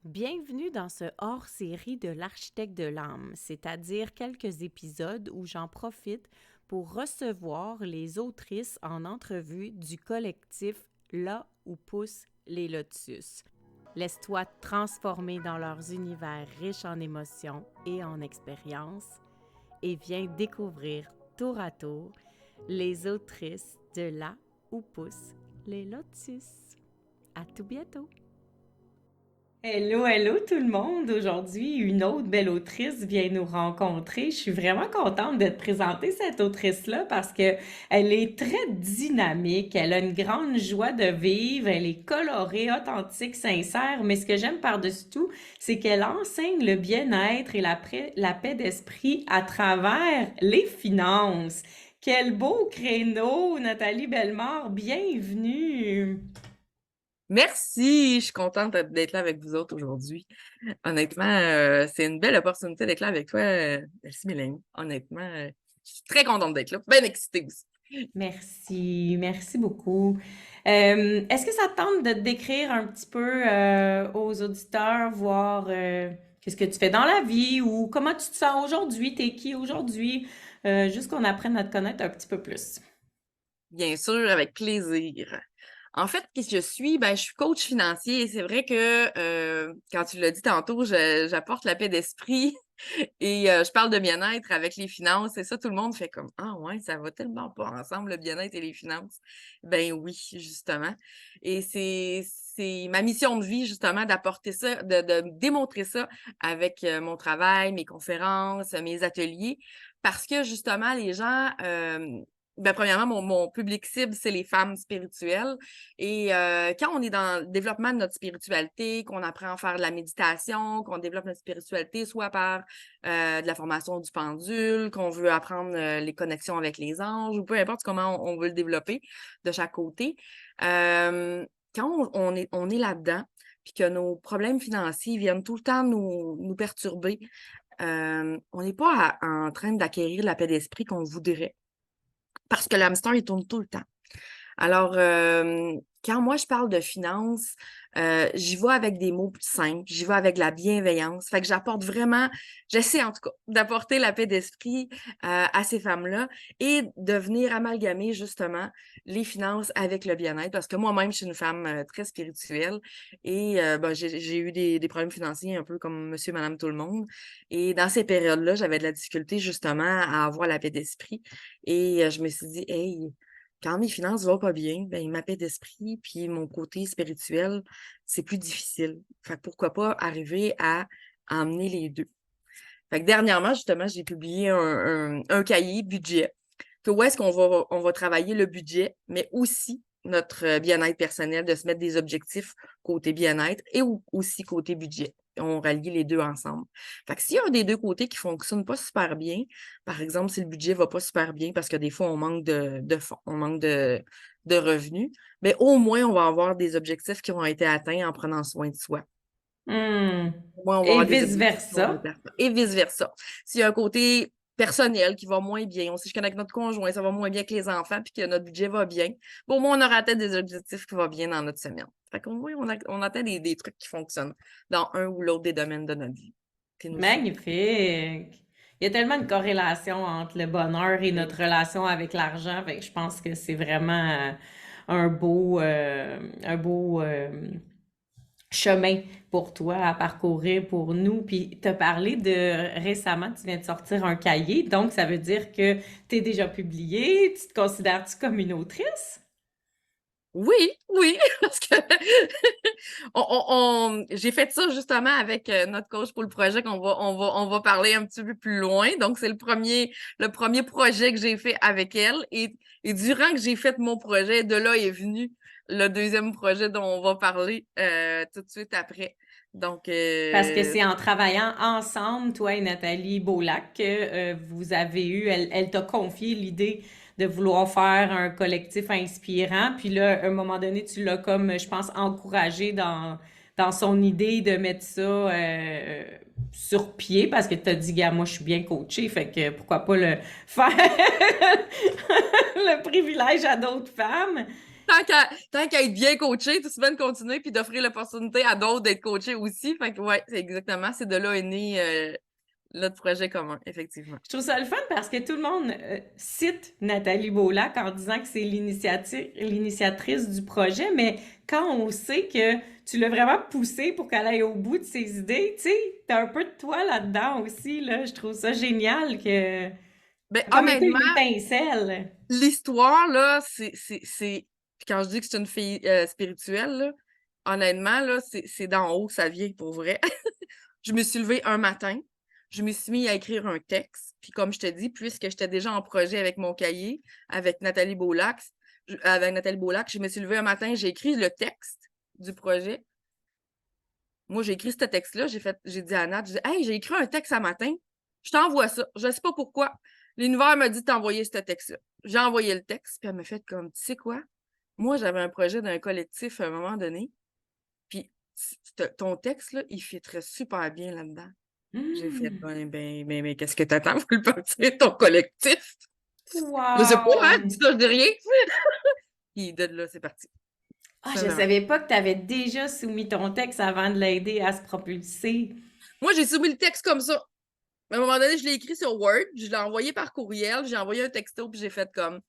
Bienvenue dans ce hors-série de l'Architecte de l'âme, c'est-à-dire quelques épisodes où j'en profite pour recevoir les autrices en entrevue du collectif Là où poussent les lotus. Laisse-toi transformer dans leurs univers riches en émotions et en expériences et viens découvrir tour à tour les autrices de Là où poussent les lotus. À tout bientôt! Hello, hello tout le monde! Aujourd'hui, une autre belle autrice vient nous rencontrer. Je suis vraiment contente de te présenter cette autrice-là parce que elle est très dynamique, elle a une grande joie de vivre, elle est colorée, authentique, sincère, mais ce que j'aime par-dessus tout, c'est qu'elle enseigne le bien-être et la paix d'esprit à travers les finances. Quel beau créneau, Nathalie Bellemare, bienvenue! Merci, je suis contente d'être là avec vous autres aujourd'hui. Honnêtement, c'est une belle opportunité d'être là avec toi. Merci Mélanie. Honnêtement, je suis très contente d'être là. Bien excitée aussi. Merci, merci beaucoup. Est-ce que ça te tente de te décrire un petit peu aux auditeurs, voir qu'est-ce que tu fais dans la vie ou comment tu te sens aujourd'hui, t'es qui aujourd'hui, juste qu'on apprenne à te connaître un petit peu plus. Bien sûr, avec plaisir. En fait, qui je suis? Ben, je suis coach financier et c'est vrai que quand tu l'as dit tantôt, j'apporte la paix d'esprit et je parle de bien-être avec les finances. Et ça, tout le monde fait comme Ah ouais, ça va tellement pas ensemble, le bien-être et les finances. Ben oui, justement. Et c'est ma mission de vie, justement, d'apporter ça, de démontrer ça avec mon travail, mes conférences, mes ateliers. Parce que justement, les gens ben, premièrement, mon public cible, c'est les femmes spirituelles. Et quand on est dans le développement de notre spiritualité, qu'on apprend à faire de la méditation, qu'on développe notre spiritualité, soit par de la formation du pendule, qu'on veut apprendre les connexions avec les anges, ou peu importe comment on veut le développer de chaque côté. Quand on est là-dedans, puis que nos problèmes financiers viennent tout le temps nous perturber, on n'est pas en train d'acquérir la paix d'esprit qu'on voudrait. Parce que l'hamster, il tourne tout le temps. Alors, quand moi je parle de finances, j'y vais avec des mots plus simples, j'y vais avec la bienveillance. Fait que j'essaie en tout cas d'apporter la paix d'esprit à ces femmes-là et de venir amalgamer justement les finances avec le bien-être. Parce que moi-même, je suis une femme très spirituelle et ben, j'ai eu des problèmes financiers un peu comme monsieur, madame, tout le monde. Et dans ces périodes-là, j'avais de la difficulté justement à avoir la paix d'esprit. Et je me suis dit, hey, quand mes finances vont pas bien, ben ma paix d'esprit puis mon côté spirituel, c'est plus difficile. Fait que pourquoi pas arriver à emmener les 2. Fait que dernièrement, justement, j'ai publié un cahier budget. Que où est-ce on va travailler le budget, mais aussi notre bien-être personnel, de se mettre des objectifs côté bien-être et aussi côté budget. On rallie les deux ensemble. Fait que s'il y a un des deux côtés qui fonctionne pas super bien, par exemple, si le budget va pas super bien parce que des fois, on manque de fonds, on manque de revenus, mais au moins, on va avoir des objectifs qui ont été atteints en prenant soin de soi. Hmm. Au moins, on va Et avoir des objectifs qui vont vice-versa. être atteints. Et vice-versa. S'il y a un côté personnel qui va moins bien, on sait qu'avec notre conjoint, ça va moins bien que les enfants, puis que notre budget va bien, bon, au moins, on aura atteint des objectifs qui vont bien dans notre semaine. Fait qu'au moins, on atteint des trucs qui fonctionnent dans un ou l'autre des domaines de notre vie qui nous suivent. Magnifique. Il y a tellement de corrélation entre le bonheur et Ben notre oui. relation avec l'argent, fait que je pense que c'est vraiment un beau chemin pour toi à parcourir pour nous. Puis te parler de récemment, tu viens de sortir un cahier, donc ça veut dire que tu es déjà publié, tu te considères-tu comme une autrice? Oui, oui, parce que j'ai fait ça justement avec notre coach pour le projet on va parler un petit peu plus loin. Donc, c'est le premier projet que j'ai fait avec elle. Et durant que j'ai fait mon projet, de là est venu le deuxième projet dont on va parler tout de suite après. Donc, Parce que c'est en travaillant ensemble, toi et Nathalie Beaulac, que vous avez eu, elle t'a confié l'idée de vouloir faire un collectif inspirant. Puis là, à un moment donné, tu l'as comme, je pense, encouragé dans son idée de mettre ça sur pied parce que tu as dit, gars, moi, je suis bien coachée, fait que pourquoi pas le faire le privilège à d'autres femmes. Tant qu'à être bien coaché, tout de continuer puis d'offrir l'opportunité à d'autres d'être coachés aussi. Fait que ouais, c'est exactement, c'est de là est né notre projet commun, effectivement. Je trouve ça le fun parce que tout le monde cite Nathalie Beaulac en disant que c'est l'initiatrice du projet, mais quand on sait que tu l'as vraiment poussée pour qu'elle aille au bout de ses idées, tu sais, t'as un peu de toi là-dedans aussi, là. Je trouve ça génial que ça Ben, a comme été honnêtement, une étincelle. l'histoire, là, puis quand je dis que c'est une fille spirituelle, là, honnêtement, là, c'est d'en haut que ça vient, pour vrai. Je me suis levée un matin, je me suis mis à écrire un texte, puis comme je te dis, puisque j'étais déjà en projet avec mon cahier, avec Nathalie Beaulac, je me suis levée un matin, j'ai écrit le texte du projet. Moi, j'ai écrit ce texte-là, j'ai dit à Nat, Hey, j'ai écrit un texte ce matin, je t'envoie ça. Je sais pas pourquoi. L'univers m'a dit de t'envoyer ce texte-là. J'ai envoyé le texte, puis elle m'a fait comme, tu sais quoi? Moi, j'avais un projet d'un collectif à un moment donné, puis ton texte, là, il fitterait super bien là-dedans. J'ai fait, Hmm. mais qu'est-ce que t'attends pour le partir, ton collectif? Je sais pas, hein? Wow! Dis ça, je dis rien. Puis de là, c'est parti. Ah, Ça, je vraiment. savais pas que tu avais déjà soumis ton texte avant de l'aider à se propulser. Moi, j'ai soumis le texte comme ça. À un moment donné, je l'ai écrit sur Word, je l'ai envoyé par courriel, j'ai envoyé un texto, puis j'ai fait comme,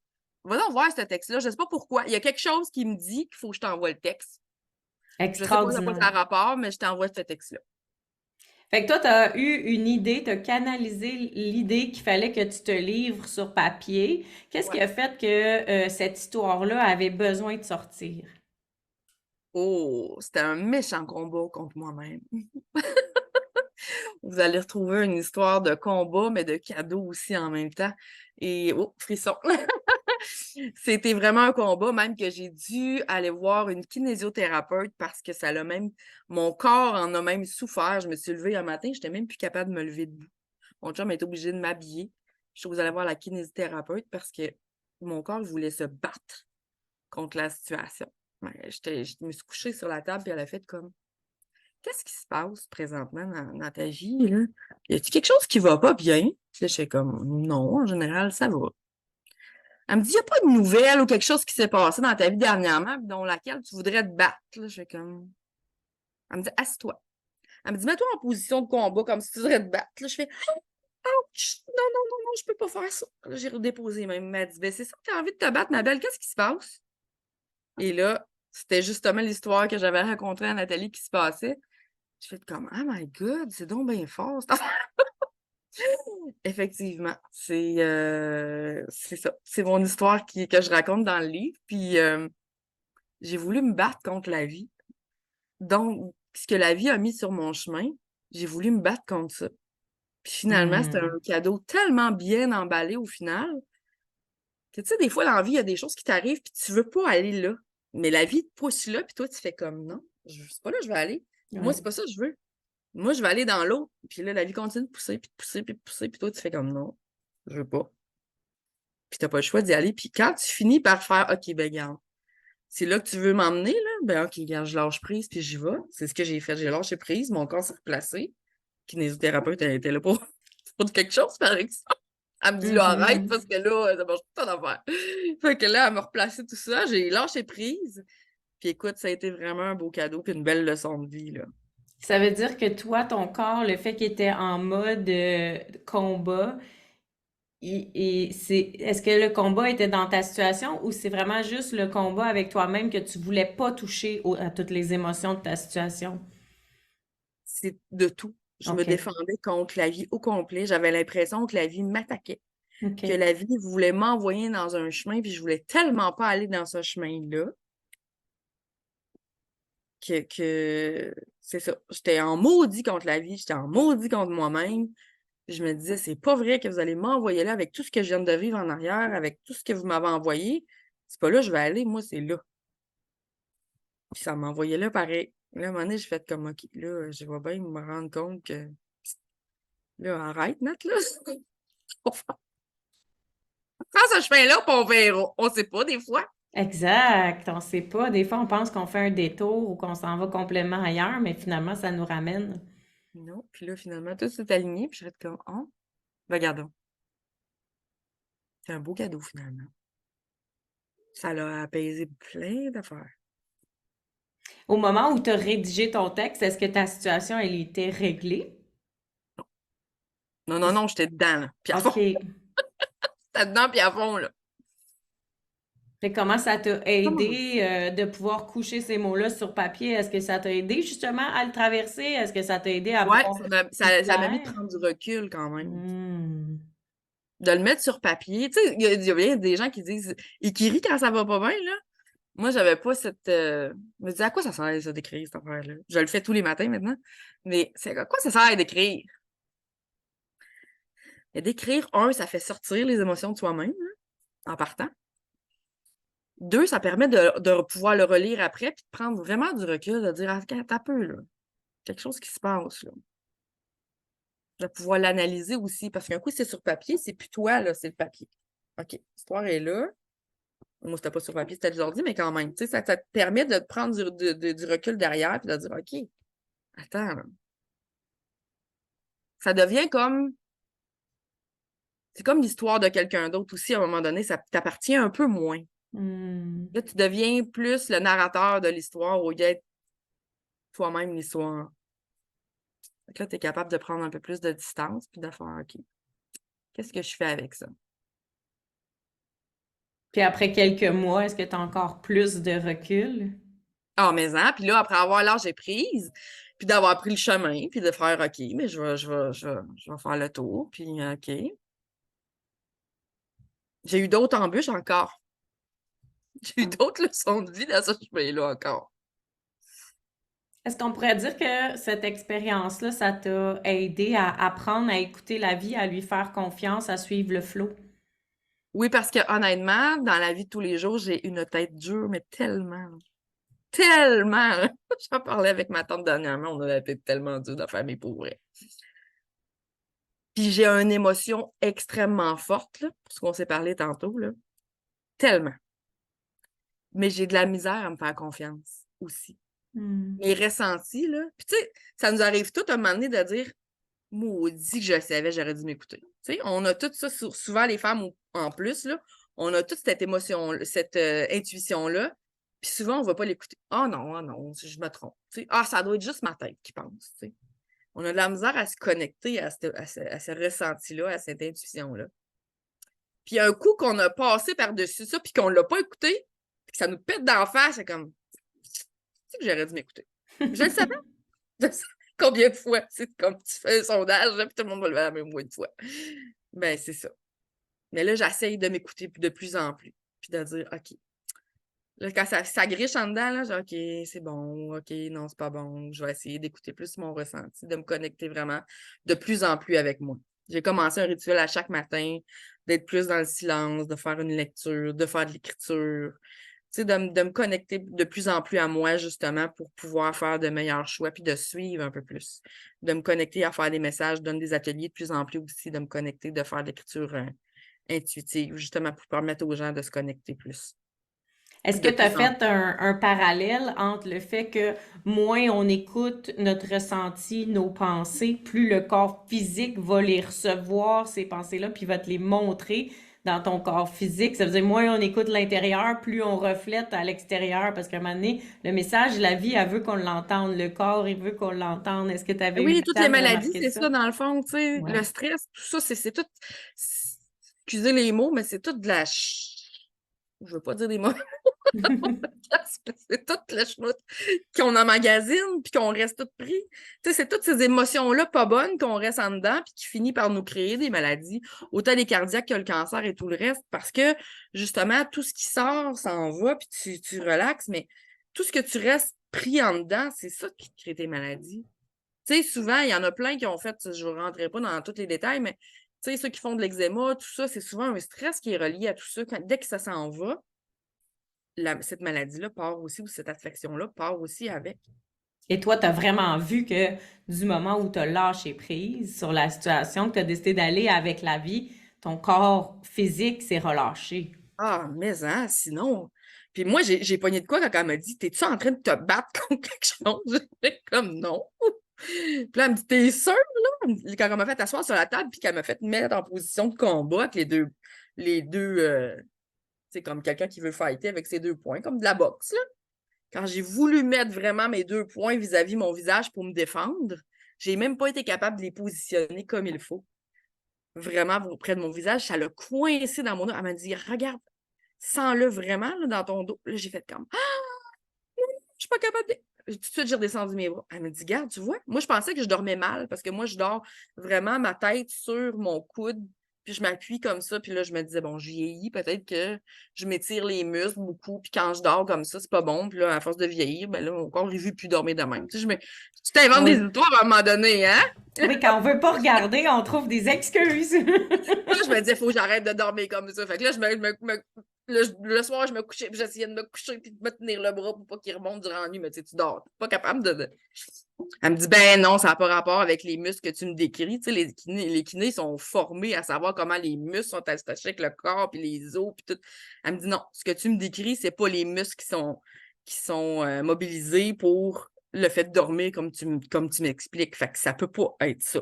va donc voir ce texte-là, je sais pas pourquoi. Il y a quelque chose qui me dit qu'il faut que je t'envoie le texte. Je sais pas, ça n'a pas Extraordinaire. de rapport, mais je t'envoie ce texte-là. Fait que toi, tu as eu une idée, tu as canalisé l'idée qu'il fallait que tu te livres sur papier. Qu'est-ce qui Ouais. a fait que cette histoire-là avait besoin de sortir? Oh, c'était un méchant combat contre moi-même. Vous allez retrouver une histoire de combat, mais de cadeau aussi en même temps. Et oh, frisson. C'était vraiment un combat, même que j'ai dû aller voir une kinésiothérapeute parce que ça l'a même. Mon corps en a même souffert. Je me suis levée un matin, j'étais même plus capable de me lever debout. Mon chum était obligé de m'habiller. Je suis allée voir la kinésithérapeute parce que mon corps voulait se battre contre la situation. Ouais, je me suis couchée sur la table et elle a fait comme qu'est-ce qui se passe présentement dans ta vie, là? Y a-t-il quelque chose qui va pas bien? Puis là, je fais comme non, en général, ça va. Elle me dit, y a pas de nouvelles ou quelque chose qui s'est passé dans ta vie dernièrement, dont laquelle tu voudrais te battre. Là, je fais comme. Elle me dit, assis-toi. Elle me dit, mets-toi en position de combat comme si tu voudrais te battre. Là, je fais, ouch, non, non, non, non, je peux pas faire ça. Là, j'ai redéposé même. Elle m'a dit, ben, c'est ça que tu as envie de te battre, ma belle, qu'est-ce qui se passe? Et là, c'était justement l'histoire que j'avais racontée à Nathalie qui se passait. Je fais comme, oh my God, c'est donc bien fort, cette affaire. Effectivement, c'est ça. C'est mon histoire que je raconte dans le livre. Puis j'ai voulu me battre contre la vie. Donc, ce que la vie a mis sur mon chemin, j'ai voulu me battre contre ça. Puis finalement, c'était Hmm. un cadeau tellement bien emballé au final que, tu sais, des fois, dans la vie, il y a des choses qui t'arrivent puis tu veux pas aller là. Mais la vie te pousse là, puis toi, tu fais comme non, c'est pas là que je vais aller. Moi, Ouais. c'est pas ça que je veux. Moi, je vais aller dans l'eau. Puis là, la vie continue de pousser, puis de pousser, puis de pousser, puis toi, tu fais comme non, je veux pas. Puis t'as pas le choix d'y aller. Puis quand tu finis par faire OK, ben garde, c'est là que tu veux m'emmener, là, ben OK, garde, je lâche prise, puis j'y vais. C'est ce que j'ai fait. J'ai lâché prise, mon corps s'est replacé. Kinésithérapeute, elle était là pour, pour quelque chose, par exemple. Elle me dit là, arrête, Mhm. parce que là, ça marche pas d'affaire. Fait que là, elle m'a replacé tout ça. J'ai lâché prise. Puis écoute, ça a été vraiment un beau cadeau, puis une belle leçon de vie, là. Ça veut dire que toi, ton corps, le fait qu'il était en mode combat, est-ce que le combat était dans ta situation ou c'est vraiment juste le combat avec toi-même que tu voulais pas toucher à toutes les émotions de ta situation? C'est de tout. Je me OK. défendais contre la vie au complet. J'avais l'impression que la vie m'attaquait, que OK. la vie voulait m'envoyer dans un chemin, puis je voulais tellement pas aller dans ce chemin-là que c'est ça. J'étais en maudit contre la vie, j'étais en maudit contre moi-même. Puis je me disais, c'est pas vrai que vous allez m'envoyer là avec tout ce que je viens de vivre en arrière, avec tout ce que vous m'avez envoyé. C'est pas là que je vais aller, moi, c'est là. Puis ça m'envoyait là pareil. Là, à un moment donné, j'ai fait comme, OK, là, je vais bien me rendre compte que, là, arrête, Nat, là. Prends ce chemin-là, puis on verra. On sait pas, des fois. Exact. On sait pas. Des fois, on pense qu'on fait un détour ou qu'on s'en va complètement ailleurs, mais finalement, ça nous ramène. Non. Puis là, finalement, tout s'est aligné, puis je vais être comme, oh, ben, regardons. C'est un beau cadeau, finalement. Ça l'a apaisé plein d'affaires. Au moment où tu as rédigé ton texte, est-ce que ta situation, elle était réglée? Non, non, non, j'étais dedans, là. Puis à fond. OK. J'étais dedans, puis à fond, là. Fait que comment ça t'a Comment? aidé de pouvoir coucher ces mots-là sur papier? Est-ce que ça t'a aidé justement à le traverser? Est-ce que ça t'a aidé à Ouais, voir plus ça m'a mis de clair? prendre du recul quand même. Hmm. De le mettre sur papier. Tu sais, il y a bien des gens qui disent et qui rient quand ça va pas bien, là. Moi, j'avais pas cette. Je me disais, à quoi ça sert, ça, d'écrire cette affaire-là? Je le fais tous les matins maintenant. Mais c'est à quoi ça sert d'écrire? Et d'écrire, ça fait sortir les émotions de soi-même, là, en partant. Deux, ça permet de pouvoir le relire après puis de prendre vraiment du recul, de dire, attends un peu, là. Quelque chose qui se passe, là. De pouvoir l'analyser aussi, parce qu'un coup, c'est sur papier, c'est plus toi, là, c'est le papier. OK, l'histoire est là. Moi, c'était pas sur papier, c'était du ordi, mais quand même, tu sais, ça te permet de prendre du recul derrière puis de dire, OK, attends, là. Ça devient comme, c'est comme l'histoire de quelqu'un d'autre aussi, à un moment donné, ça t'appartient un peu moins. Hmm. Là, tu deviens plus le narrateur de l'histoire au lieu d'être toi-même l'histoire. Fait que là, tu es capable de prendre un peu plus de distance puis de faire, OK, qu'est-ce que je fais avec ça? Puis après quelques mois, est-ce que tu as encore plus de recul? Ah, mais hein, puis là, après avoir lâché prise, puis d'avoir pris le chemin, puis de faire OK, mais je vais faire le tour, puis OK. J'ai eu d'autres embûches encore. J'ai eu d'autres leçons de vie dans ce chemin-là encore. Est-ce qu'on pourrait dire que cette expérience-là, ça t'a aidé à apprendre à écouter la vie, à lui faire confiance, à suivre le flot? Oui, parce que honnêtement, dans la vie de tous les jours, j'ai une tête dure, mais tellement, tellement. J'en parlais avec ma tante dernièrement, on a la tête tellement dure de faire mes pour vrai. Puis j'ai une émotion extrêmement forte, là, pour ce qu'on s'est parlé tantôt, là. Tellement. Mais j'ai de la misère à me faire confiance aussi. Hmm. Mes ressentis, là. Puis tu sais, ça nous arrive tout à un moment donné de dire maudit que je le savais, j'aurais dû m'écouter. Tu sais, on a tout ça, souvent les femmes en plus, là, on a toute cette émotion, cette intuition-là. Puis souvent, on ne va pas l'écouter. Ah non, je me trompe. Tu sais, ça doit être juste ma tête qui pense. Tu sais. On a de la misère à se connecter à ce ressenti-là, à cette intuition-là. Puis un coup qu'on a passé par-dessus ça, puis qu'on ne l'a pas écouté, puis que ça nous pète d'en face, c'est comme, tu sais que j'aurais dû m'écouter. Je le savais. Je le savais. Combien de fois? C'est comme tu fais un sondage, puis tout le monde va le faire la même moins de fois. Ben, c'est ça. Mais là, j'essaye de m'écouter de plus en plus, puis de dire, OK. Là, quand ça griche en dedans, là, genre, OK, c'est bon, OK, non, c'est pas bon. Je vais essayer d'écouter plus mon ressenti, de me connecter vraiment de plus en plus avec moi. J'ai commencé un rituel à chaque matin, d'être plus dans le silence, de faire une lecture, de faire de l'écriture, tu sais, de me connecter de plus en plus à moi, justement, pour pouvoir faire de meilleurs choix, puis de suivre un peu plus. De me connecter à faire des messages, je donne des ateliers de plus en plus aussi, de me connecter, de faire de l'écriture intuitive, justement, pour permettre aux gens de se connecter plus. Est-ce que De tu as plus en fait un parallèle entre le fait que moins on écoute notre ressenti, nos pensées, plus le corps physique va les recevoir, ces pensées-là, puis va te les montrer dans ton corps physique? Ça veut dire moins on écoute l'intérieur, plus on reflète à l'extérieur, parce qu'à un moment donné, le message, la vie, elle veut qu'on l'entende, le corps, il veut qu'on l'entende. Est-ce que tu avais eu Oui, le toutes temps les de maladies, remarquer c'est ça? ça, dans le fond, tu sais, le Ouais. stress, tout ça, c'est tout, excusez les mots, mais c'est tout de la je veux pas dire des mots. C'est toute la chenoute qu'on emmagasine puis qu'on reste tout pris. Tu sais, c'est toutes ces émotions-là pas bonnes qu'on reste en dedans puis qui finit par nous créer des maladies, autant les cardiaques que le cancer et tout le reste, parce que justement, tout ce qui sort s'en va puis tu relaxes, mais tout ce que tu restes pris en dedans, c'est ça qui te crée tes maladies. Tu sais, souvent, il y en a plein qui ont fait, je ne rentrerai pas dans tous les détails, mais tu sais, ceux qui font de l'eczéma, tout ça, c'est souvent un stress qui est relié à tout ça. Dès que ça s'en va, cette maladie-là part aussi, ou cette affection-là part aussi avec. Et toi, tu as vraiment vu que du moment où tu as lâché prise sur la situation, que tu as décidé d'aller avec la vie, ton corps physique s'est relâché. Ah, mais hein, sinon. Puis moi, j'ai pogné de quoi quand elle m'a dit, t'es-tu en train de te battre contre quelque chose? J'étais comme non. Puis là, elle me dit, t'es sûre, là? Quand elle m'a fait asseoir sur la table, puis qu'elle m'a fait mettre en position de combat avec les deux C'est comme quelqu'un qui veut fighter avec ses 2 poings, comme de la boxe, là. Quand j'ai voulu mettre vraiment mes 2 poings vis-à-vis mon visage pour me défendre, j'ai même pas été capable de les positionner comme il faut. Vraiment, près de mon visage, ça l'a coincé dans mon dos. Elle m'a dit, regarde, sens-le vraiment là, dans ton dos. Là, j'ai fait comme, je suis pas capable de. Tout de suite, j'ai redescendu mes bras. Elle m'a dit, garde, tu vois, moi, je pensais que je dormais mal parce que moi, je dors vraiment ma tête sur mon coude, puis je m'appuie comme ça. Puis là, je me disais, bon, je vieillis, peut-être que je m'étire les muscles beaucoup, puis quand je dors comme ça, c'est pas bon. Puis là, à force de vieillir, ben là, mon corps, il veut plus dormir de même. Tu sais, tu t'inventes des Oui. histoires à un moment donné, hein? Oui, quand on veut pas regarder, on trouve des excuses. Là, je me disais, il faut que j'arrête de dormir comme ça. Fait que là, le soir, je me couchais, puis j'essayais de me coucher, puis de me tenir le bras pour pas qu'il remonte durant la nuit. Mais tu sais, tu dors. T'es pas capable de. Elle me dit, ben non, ça n'a pas rapport avec les muscles que tu me décris. Tu sais, les kinés sont formés à savoir comment les muscles sont attachés avec le corps, puis les os, puis tout. Elle me dit, non, ce que tu me décris, c'est pas les muscles qui sont mobilisés pour le fait de dormir comme tu m'expliques. Fait que ça peut pas être ça.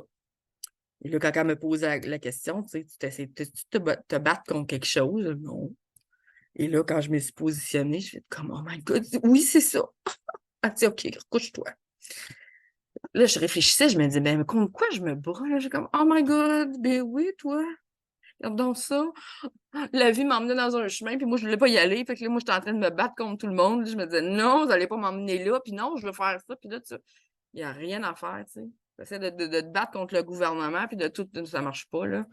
Et là, quand elle me pose la question, tu sais, tu essaies de te battre contre quelque chose? Non. Et là, quand je me suis positionnée, je fais comme, oh my God, oui, c'est ça. Elle dit, OK, couche-toi. Là, je réfléchissais, je me disais, ben, contre quoi je me bats? Là, j'ai comme, oh my God, ben oui, toi, regarde donc ça. La vie m'emmenait dans un chemin, puis moi, je voulais pas y aller. Fait que là, moi, j'étais en train de me battre contre tout le monde. Là, je me disais, non, vous allez pas m'emmener là, puis non, je veux faire ça, puis là, il n'y a rien à faire, tu sais. J'essaie de te battre contre le gouvernement, puis de tout, ça marche pas, là.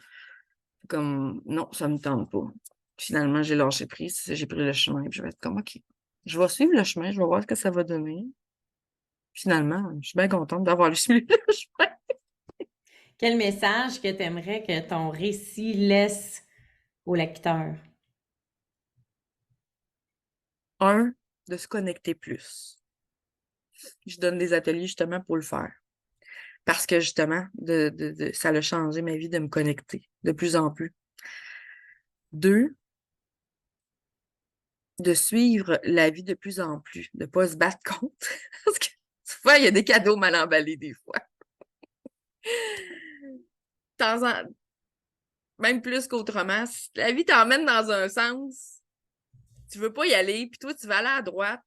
Comme, non, ça me tente pas. Finalement, j'ai lâché prise, j'ai pris le chemin, puis je vais être comme, OK, je vais suivre le chemin, je vais voir ce que ça va donner. Finalement, je suis bien contente d'avoir suivi le chemin. Quel message que tu aimerais que ton récit laisse au lecteur? Un, de se connecter plus. Je donne des ateliers justement pour le faire. Parce que justement, ça a changé ma vie de me connecter de plus en plus. Deux, de suivre la vie de plus en plus, de ne pas se battre contre. Parce que souvent, il y a des cadeaux mal emballés des fois. Même plus qu'autrement, si la vie t'emmène dans un sens, tu veux pas y aller, puis toi, tu vas aller à droite.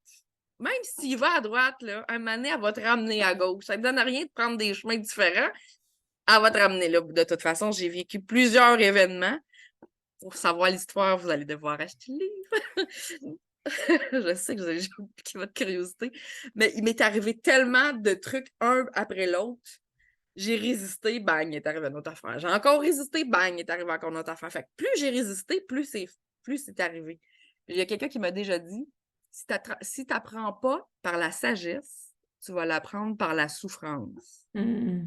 Même s'il va à droite, là, un moment donné, elle va te ramener à gauche. Ça ne donne rien de prendre des chemins différents. Elle va te ramener là. De toute façon, j'ai vécu plusieurs événements. Pour savoir l'histoire, vous allez devoir acheter le livre. Je sais que vous avez piqué votre curiosité. Mais il m'est arrivé tellement de trucs un après l'autre. J'ai résisté, bang, il est arrivé une autre affaire. J'ai encore résisté, bang, il est arrivé encore une autre affaire. Fait que plus j'ai résisté, plus c'est arrivé. Puis il y a quelqu'un qui m'a déjà dit, si tu n'apprends pas par la sagesse, tu vas l'apprendre par la souffrance. Mm.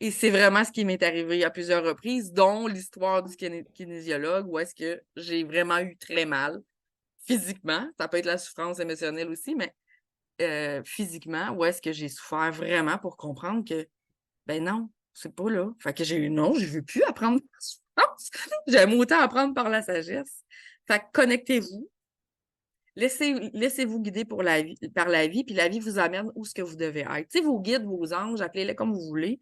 Et c'est vraiment ce qui m'est arrivé à plusieurs reprises, dont l'histoire du kinésiologue, où est-ce que j'ai vraiment eu très mal physiquement. Ça peut être la souffrance émotionnelle aussi, mais physiquement, où est-ce que j'ai souffert vraiment pour comprendre que, ben non, c'est pas là. Fait que non, je veux plus apprendre par la souffrance. J'aime autant apprendre par la sagesse. Fait que connectez-vous. Laissez-vous guider par la vie, puis la vie vous amène où ce que vous devez être. Tu sais, vos guides, vos anges, appelez-les comme vous voulez.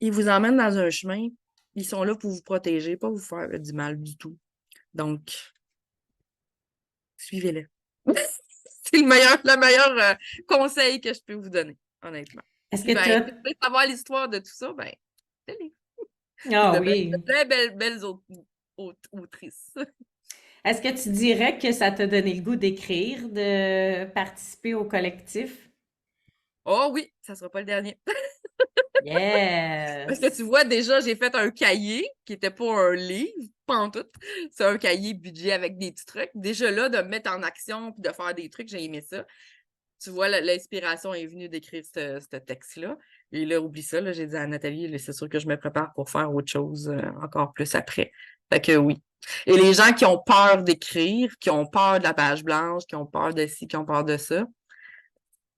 Ils vous emmènent dans un chemin. Ils sont là pour vous protéger, pas vous faire du mal du tout. Donc, suivez-les. C'est le meilleur conseil que je peux vous donner, honnêtement. Est-ce Puis, que tu ben, as... si vous voulez savoir l'histoire de tout ça, ben, c'est Ah de oui. belles autrices. Est-ce que tu dirais que ça t'a donné le goût d'écrire, de participer au collectif? Oh oui, ça sera pas le dernier. Parce que tu Yes! vois, déjà, j'ai fait un cahier qui n'était pas un livre, pas en tout. C'est un cahier budget avec des petits trucs. Déjà là, de me mettre en action puis de faire des trucs, j'ai aimé ça. Tu vois, l'inspiration est venue d'écrire ce texte-là. Et là, oublie ça, là, j'ai dit à Nathalie, là, c'est sûr que je me prépare pour faire autre chose encore plus après. Fait que oui. Et les gens qui ont peur d'écrire, qui ont peur de la page blanche, qui ont peur de ci, qui ont peur de ça,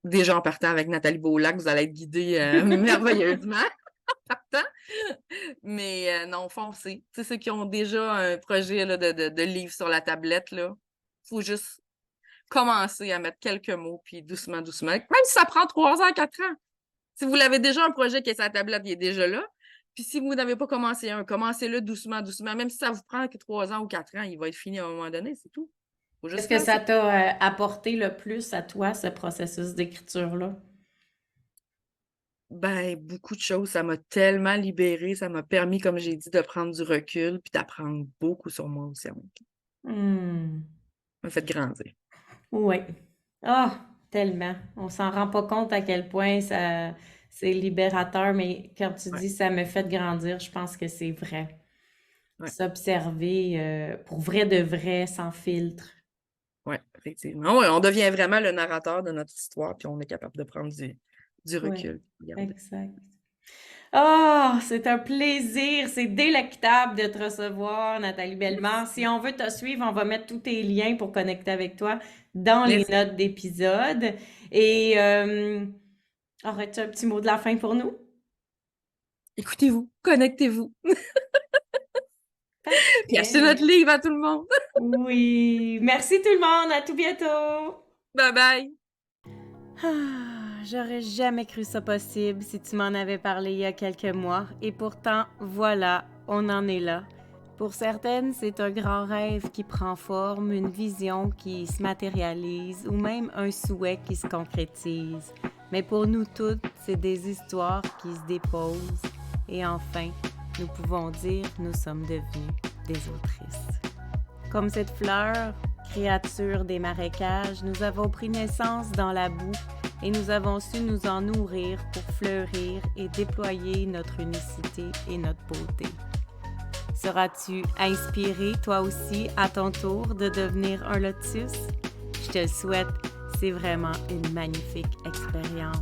déjà en partant avec Nathalie Beaulac, vous allez être guidés merveilleusement en partant. Mais non, foncez. Tu sais, ceux qui ont déjà un projet là, de livre sur la tablette, il faut juste commencer à mettre quelques mots, puis doucement, doucement. Même si ça prend 3 ans, 4 ans. Si vous l'avez déjà un projet qui est sur la tablette, il est déjà là. Puis si vous n'avez pas commencé un, commencez-le doucement, doucement. Même si ça vous prend que 3 ans ou 4 ans, il va être fini à un moment donné, c'est tout. Faut Qu'est-ce juste que ça lancer. t'a apporté le plus à toi, ce processus d'écriture-là? Ben, beaucoup de choses. Ça m'a tellement libérée. Ça m'a permis, comme j'ai dit, de prendre du recul puis d'apprendre beaucoup sur moi aussi en même temps. Hmm. Ça m'a fait grandir. Oui. Ah, tellement. On s'en rend pas compte à quel point ça c'est libérateur, mais quand tu Ouais, dis ça me fait grandir, je pense que c'est vrai. ouais, S'observer pour vrai de vrai, sans filtre. ouais, effectivement. Ouais, on devient vraiment le narrateur de notre histoire puis on est capable de prendre du Oui, recul. Regarde. exact. Ah, c'est un plaisir, c'est délectable de te recevoir, Nathalie Bellemare. Si Merci. on veut te suivre, on va mettre tous tes liens pour connecter avec toi dans les Merci. notes d'épisode. Et aurais-tu un petit mot de la fin pour nous? Écoutez-vous, connectez-vous, puis achetez notre Parfait. livre à tout le monde. Oui. Merci tout le monde. À tout bientôt. Bye bye. J'aurais jamais cru ça possible si tu m'en avais parlé il y a quelques mois. Et pourtant, voilà, on en est là. Pour certaines, c'est un grand rêve qui prend forme, une vision qui se matérialise ou même un souhait qui se concrétise. Mais pour nous toutes, c'est des histoires qui se déposent. Et enfin, nous pouvons dire nous sommes devenus des autrices. Comme cette fleur, créature des marécages, nous avons pris naissance dans la boue et nous avons su nous en nourrir pour fleurir et déployer notre unicité et notre beauté. Seras-tu inspiré, toi aussi, à ton tour, de devenir un lotus? Je te le souhaite, c'est vraiment une magnifique expérience.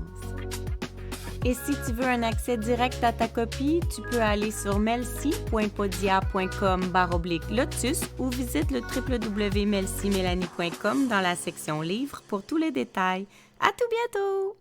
Et si tu veux un accès direct à ta copie, tu peux aller sur melcy.podia.com/lotus ou visite le www.melcymélanie.com dans la section livres pour tous les détails. À tout bientôt!